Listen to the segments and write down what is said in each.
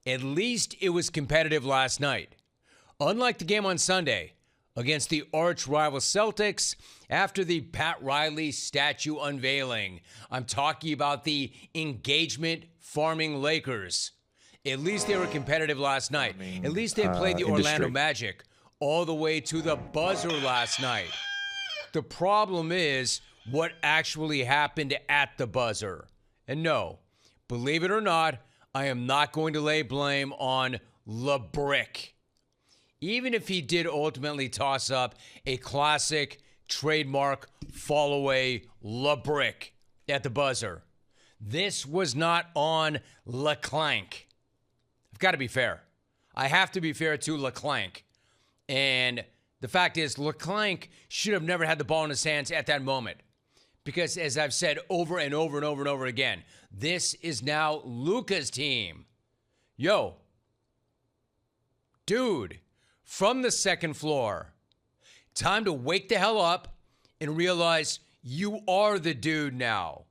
At least it was competitive last night. Unlike the game on Sunday against the arch rival Celtics after the Pat Riley statue unveiling. I'm talking about the engagement farming Lakers. At least they were competitive last night. At least they played the Orlando Magic all the way to the buzzer last night. The problem is what actually happened at the buzzer. And no, believe it or not, I am not going to lay blame on LeBrick. Even if he did ultimately toss up a classic trademark fall away LeBrick at the buzzer, this was not on LeClank. I've got to be fair. I have to be fair to LeClank. And the fact is, LeClank should have never had the ball in his hands at that moment. Because as I've said over and over and over and over again, this is now Luka's team. Yo, dude, from the second floor, time to wake the hell up and realize you are the dude now.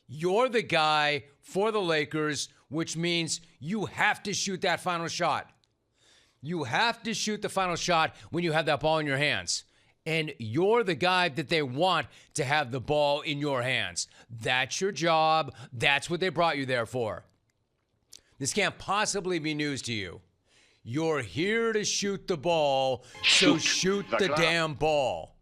You're the guy for the Lakers, which means you have to shoot that final shot. You have to shoot the final shot when you have that ball in your hands. And you're the guy that they want to have the ball in your hands. That's your job. That's what they brought you there for. This can't possibly be news to you. You're here to shoot the ball, so shoot the damn ball.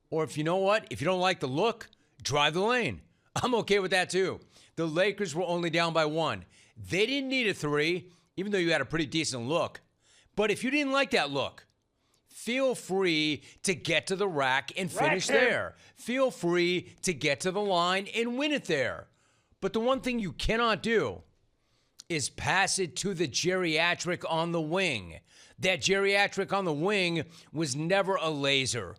Or if you know what? If you don't like the look, drive the lane. I'm okay with that too. The Lakers were only down by 1. They didn't need a 3, even though you had a pretty decent look. But if you didn't like that look, feel free to get to the rack and finish there. Feel free to get to the line and win it there. But the one thing you cannot do is pass it to the geriatric on the wing. That geriatric on the wing was never a laser.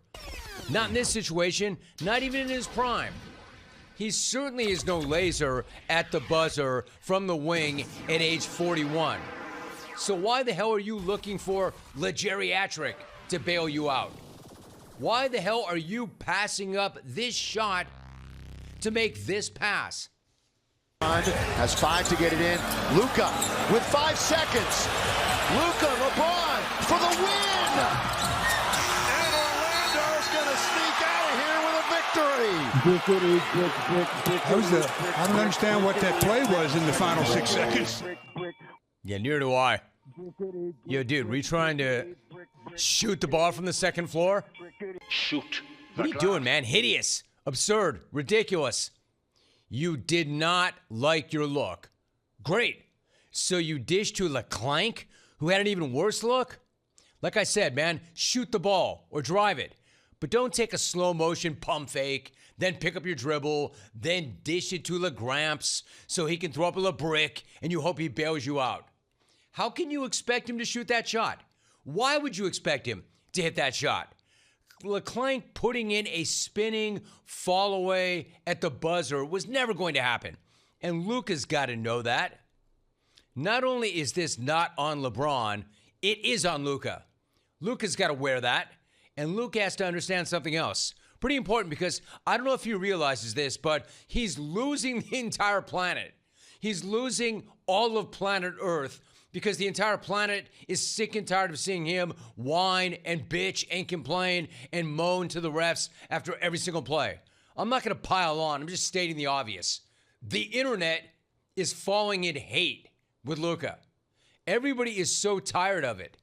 Not in this situation, not even in his prime. He certainly is no laser at the buzzer from the wing at age 41. So why the hell are you looking for the geriatric to bail you out? Why the hell are you passing up this shot to make this pass? Has 5 to get it in. Luka with 5 seconds. Luka, LeBron for the win. And Orlando's going to sneak out of here with a victory. I don't understand what that play was in the final 6 seconds. Yeah, neither do I. Yo, dude, were you trying to shoot the ball from the second floor? Shoot. What are you doing, man? Hideous, absurd, ridiculous. You did not like your look. Great. So you dished to LeClank, who had an even worse look? Like I said, man, shoot the ball or drive it. But don't take a slow motion pump fake, then pick up your dribble, then dish it to LeGramps so he can throw up a LeBrick and you hope he bails you out. How can you expect him to shoot that shot? Why would you expect him to hit that shot? LeClank putting in a spinning fall away at the buzzer was never going to happen. And Luka's got to know that. Not only is this not on LeBron, it is on Luka. Luka's got to wear that. And Luka has to understand something else. Pretty important because I don't know if he realizes this, but he's losing the entire planet. He's losing all of planet Earth because the entire planet is sick and tired of seeing him whine and bitch and complain and moan to the refs after every single play. I'm not going to pile on. I'm just stating the obvious. The internet is falling in hate with Luka. Everybody is so tired of it.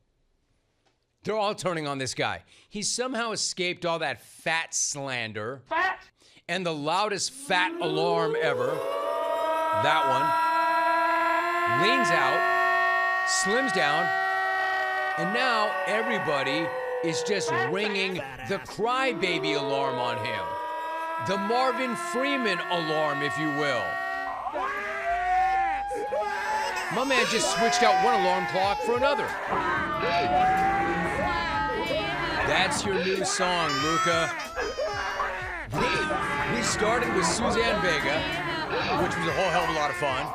They're all turning on this guy. He somehow escaped all that fat slander. Fat! And the loudest fat alarm ever. That one. Leans out. Slims down, and now everybody is just ringing the crybaby alarm on him. The Marvin Freeman alarm, if you will. My man just switched out one alarm clock for another. That's your new song, Luka. We started with Suzanne Vega, which was a whole hell of a lot of fun.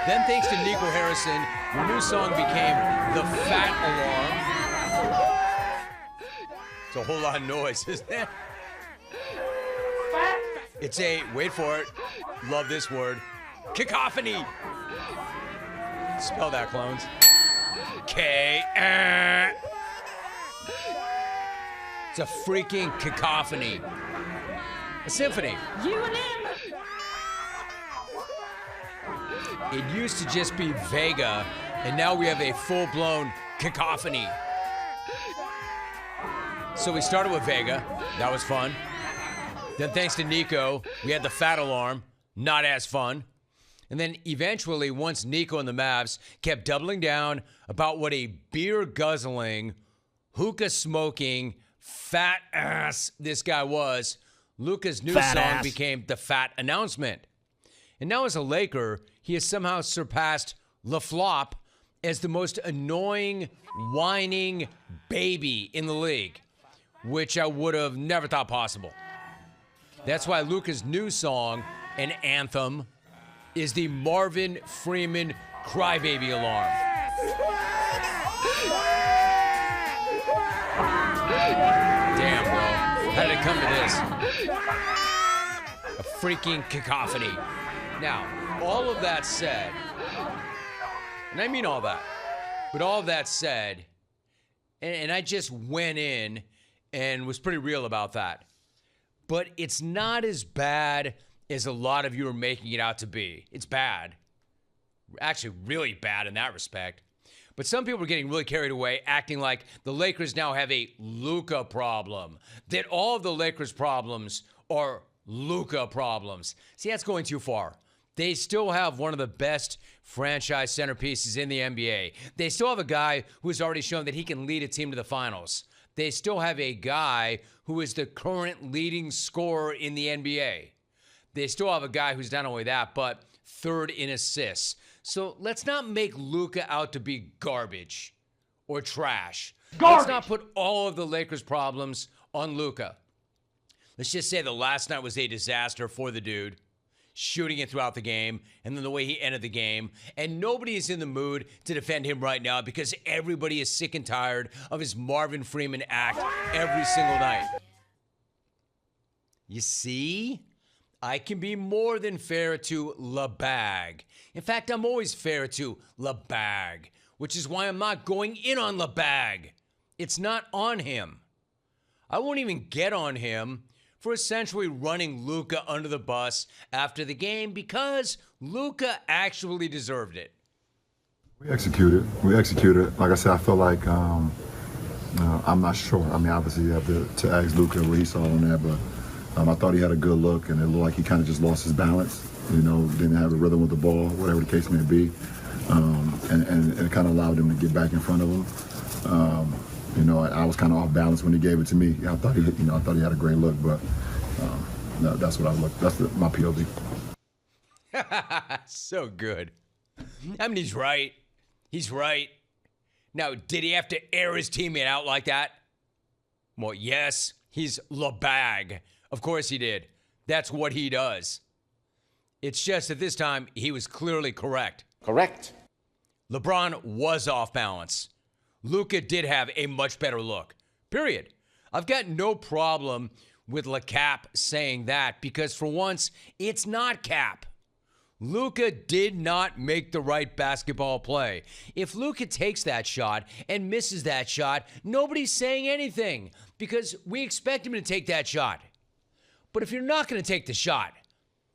Then, thanks to Nico Harrison, your new song became the Fat Alarm. It's a whole lot of noise, isn't it? It's a, wait for it, love this word, cacophony. Spell that, clones. K. It's a freaking cacophony. A symphony. You and him. It used to just be Vega, and now we have a full-blown cacophony. So we started with Vega. That was fun. Then thanks to Nico, we had the fat alarm. Not as fun. And then eventually, once Nico and the Mavs kept doubling down about what a beer-guzzling, hookah-smoking, fat ass this guy was, Luka's new song became the fat announcement. And now as a Laker, he has somehow surpassed LaFlop as the most annoying, whining baby in the league, which I would have never thought possible. That's why Luka's new song, an anthem, is the Marvin Freeman Crybaby Alarm. Damn, bro. How did it come to this? A freaking cacophony. Now, all of that said, and I mean all that, but all of that said, and I just went in and was pretty real about that, but it's not as bad as a lot of you are making it out to be. It's bad. Actually, really bad in that respect. But some people are getting really carried away, acting like the Lakers now have a Luka problem, that all of the Lakers' problems are Luka problems. See, that's going too far. They still have one of the best franchise centerpieces in the NBA. They still have a guy who has already shown that he can lead a team to the finals. They still have a guy who is the current leading scorer in the NBA. They still have a guy who's not only that, but third in assists. So let's not make Luka out to be garbage or trash. Let's not put all of the Lakers' problems on Luka. Let's just say the last night was a disaster for the dude, shooting it throughout the game, and then the way he ended the game. And nobody is in the mood to defend him right now because everybody is sick and tired of his Marvin Freeman act every single night. You see? I can be more than fair to LeBag. In fact, I'm always fair to LeBag, which is why I'm not going in on LeBag. It's not on him. I won't even get on him for essentially running Luka under the bus after the game because Luka actually deserved it. We executed. Like I said, I feel like I'm not sure. I mean, obviously you have to ask Luka what he saw on that, but I thought he had a good look, and it looked like he kind of just lost his balance. You know, didn't have a rhythm with the ball, whatever the case may be, and it kind of allowed him to get back in front of him. You know, I was kind of off balance when he gave it to me. I thought he had a great look, but no, that's what I looked. That's my POV. So good. I mean, he's right. He's right. Now, did he have to air his teammate out like that? Well, yes. He's LeBag. Of course he did. That's what he does. It's just that this time he was clearly correct. Correct. LeBron was off balance. Luka did have a much better look. Period. I've got no problem with LeCap saying that because for once, it's not Cap. Luka did not make the right basketball play. If Luka takes that shot and misses that shot, nobody's saying anything because we expect him to take that shot. But if you're not going to take the shot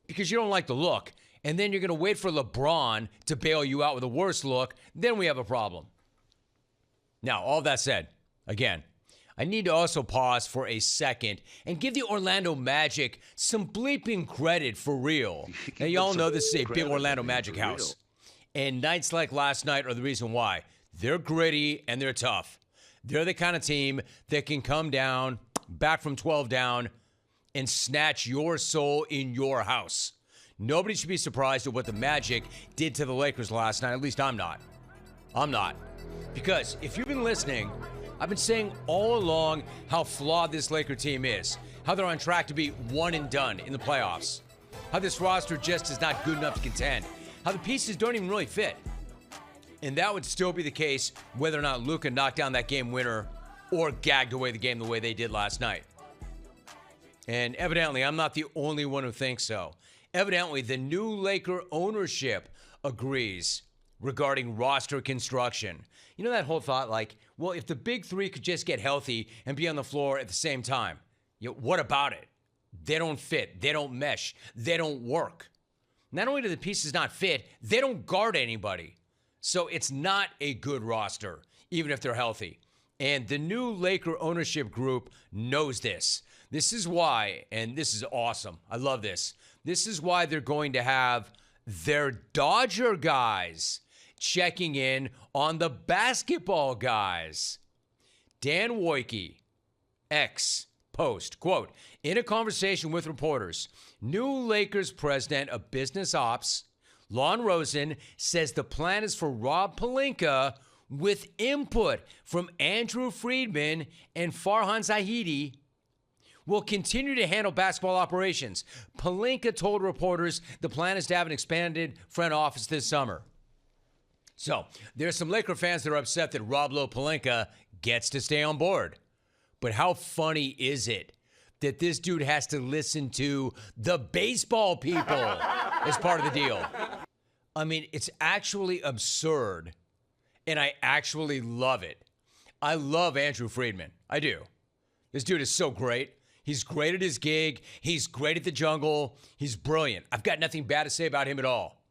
because you don't like the look, and then you're going to wait for LeBron to bail you out with a worse look, then we have a problem. Now, all that said, again, I need to also pause for a second and give the Orlando Magic some bleeping credit for real. Now, y'all know this is a big Orlando Magic house. And nights like last night are the reason why. They're gritty and they're tough. They're the kind of team that can come down, back from 12 down, and snatch your soul in your house. Nobody should be surprised at what the Magic did to the Lakers last night. At least I'm not. I'm not. Because if you've been listening, I've been saying all along how flawed this Laker team is, how they're on track to be one and done in the playoffs, how this roster just is not good enough to contend, how the pieces don't even really fit. And that would still be the case whether or not Luka knocked down that game winner or gagged away the game the way they did last night. And evidently, I'm not the only one who thinks so. Evidently, the new Laker ownership agrees regarding roster construction. You know that whole thought like, well, if the big three could just get healthy and be on the floor at the same time, what about it? They don't fit. They don't mesh. They don't work. Not only do the pieces not fit, they don't guard anybody. So it's not a good roster, even if they're healthy. And the new Laker ownership group knows this. This is why, and this is awesome. I love this. This is why they're going to have their Dodger guys checking in on the basketball guys. Dan Wojcicki, ex-Post, quote, in a conversation with reporters, new Lakers president of business ops, Lon Rosen, says the plan is for Rob Pelinka with input from Andrew Friedman and Farhan Zahidi will continue to handle basketball operations. Pelinka told reporters the plan is to have an expanded front office this summer. So, there's some Laker fans that are upset that Rob Pelinka gets to stay on board. But how funny is it that this dude has to listen to the baseball people as part of the deal? I mean, it's actually absurd, and I actually love it. I love Andrew Friedman. I do. This dude is so great. He's great at his gig. He's great at the jungle. He's brilliant. I've got nothing bad to say about him at all,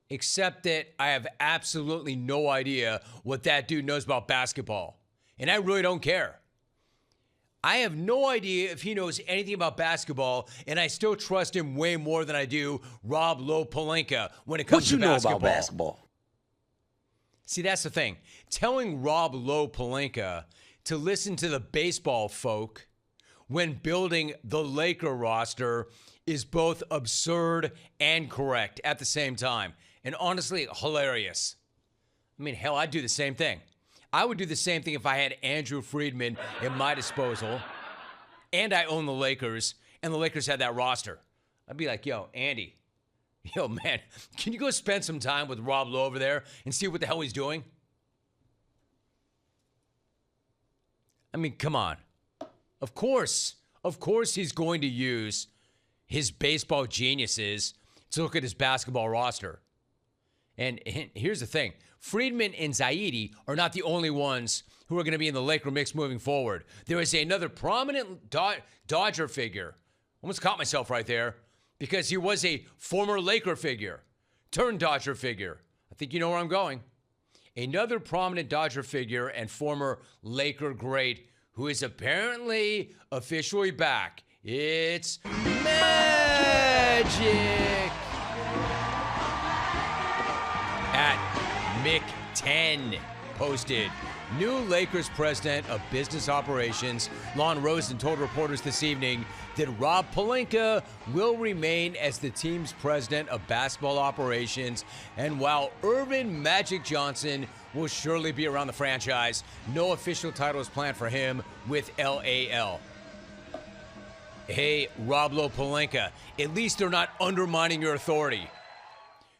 except that I have absolutely no idea what that dude knows about basketball, and I really don't care. I have no idea if he knows anything about basketball, and I still trust him way more than I do Rob Pelinka when it comes to basketball. What you know about basketball? See, that's the thing. Telling Rob Pelinka to listen to the baseball folk when building the Laker roster is both absurd and correct at the same time, and honestly, hilarious. I mean, hell, I'd do the same thing. I would do the same thing if I had Andrew Friedman at my disposal and I own the Lakers and the Lakers had that roster. I'd be like, yo, Andy, man, can you go spend some time with Rob Lowe over there and see what the hell he's doing? I mean, come on. Of course he's going to use his baseball geniuses to look at his basketball roster. And here's the thing. Friedman and Zaidi are not the only ones who are going to be in the Laker mix moving forward. There is another prominent Dodger figure. Almost caught myself right there because he was a former Laker figure turned Dodger figure. I think you know where I'm going. Another prominent Dodger figure and former Laker great who is apparently officially back. It's Magic. At Mick10 posted, new Lakers president of business operations, Lon Rosen, told reporters this evening that Rob Pelinka will remain as the team's president of basketball operations. And while Irvin Magic Johnson will surely be around the franchise, no official title is planned for him with LAL. Hey, Rob Pelinka, at least they're not undermining your authority.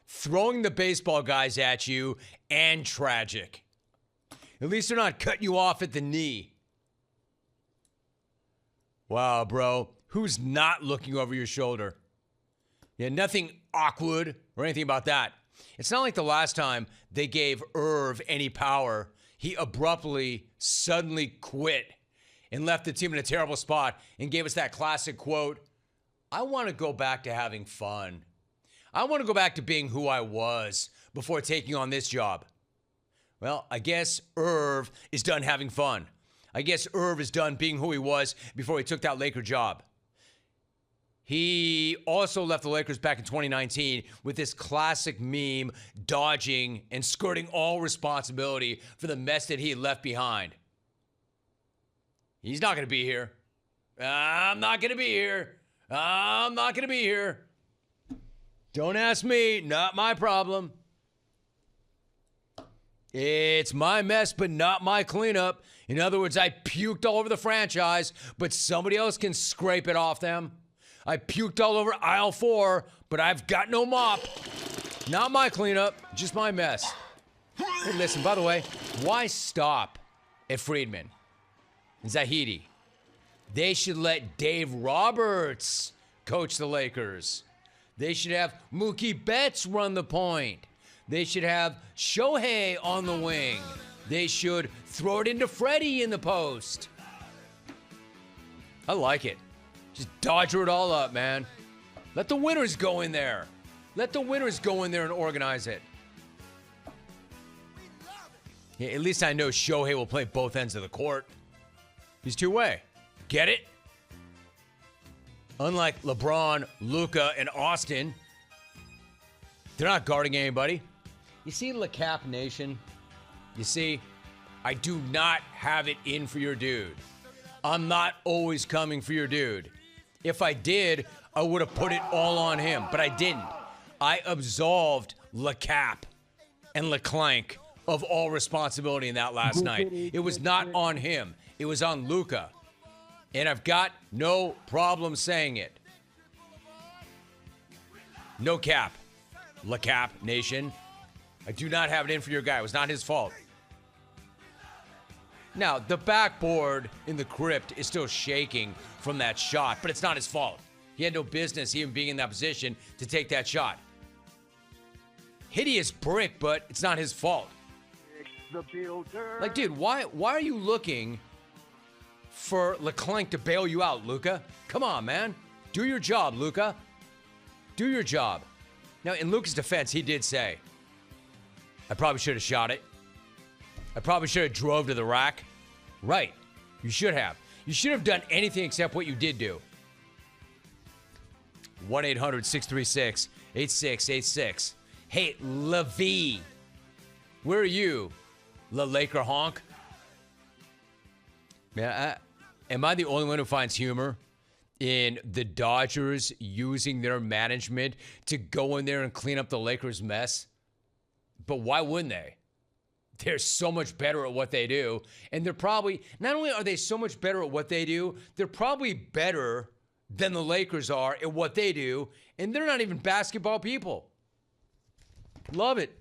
Throwing the baseball guys at you, and tragic. At least they're not cutting you off at the knee. Wow, bro. Who's not looking over your shoulder? Yeah, nothing awkward or anything about that. It's not like the last time they gave Irv any power. He abruptly, suddenly quit and left the team in a terrible spot and gave us that classic quote, I want to go back to having fun. I want to go back to being who I was before taking on this job. Well, I guess Irv is done having fun. I guess Irv is done being who he was before he took that Laker job. He also left the Lakers back in 2019 with this classic meme, dodging and skirting all responsibility for the mess that he had left behind. He's not going to be here. I'm not going to be here. I'm not going to be here. Don't ask me, not my problem. It's my mess, but not my cleanup. In other words, I puked all over the franchise, but somebody else can scrape it off them. I puked all over aisle 4, but I've got no mop. Not my cleanup, just my mess. Hey, listen, by the way, why stop at Friedman and Zahidi? They should let Dave Roberts coach the Lakers. They should have Mookie Betts run the point. They should have Shohei on the wing. They should throw it into Freddie in the post. I like it. Just dodger it all up, man. Let the winners go in there. Let the winners go in there and organize it. Yeah, at least I know Shohei will play both ends of the court. He's two-way. Get it? Unlike LeBron, Luka, and Austin, they're not guarding anybody. You see, LeCap Nation? You see, I do not have it in for your dude. I'm not always coming for your dude. If I did, I would have put it all on him, but I didn't. I absolved LeCap and LeClank of all responsibility in that last night. It was not on him. It was on Luka. And I've got no problem saying it. No cap. LeCap Nation. I do not have it in for your guy. It was not his fault. Now, the backboard in the crypt is still shaking from that shot, but it's not his fault. He had no business even being in that position to take that shot. Hideous brick, but it's not his fault. Like, dude, why are you looking for LeClank to bail you out, Luka? Come on, man. Do your job, Luka. Do your job. Now, in Luka's defense, he did say, I probably should have shot it. I probably should have drove to the rack. Right. You should have. You should have done anything except what you did do. 1-800-636-8686. Hey, Levy. Where are you? Laker honk? Man, am I the only one who finds humor in the Dodgers using their management to go in there and clean up the Lakers' mess? But why wouldn't they? They're so much better at what they do. And they're probably, not only are they so much better at what they do, they're probably better than the Lakers are at what they do. And they're not even basketball people. Love it.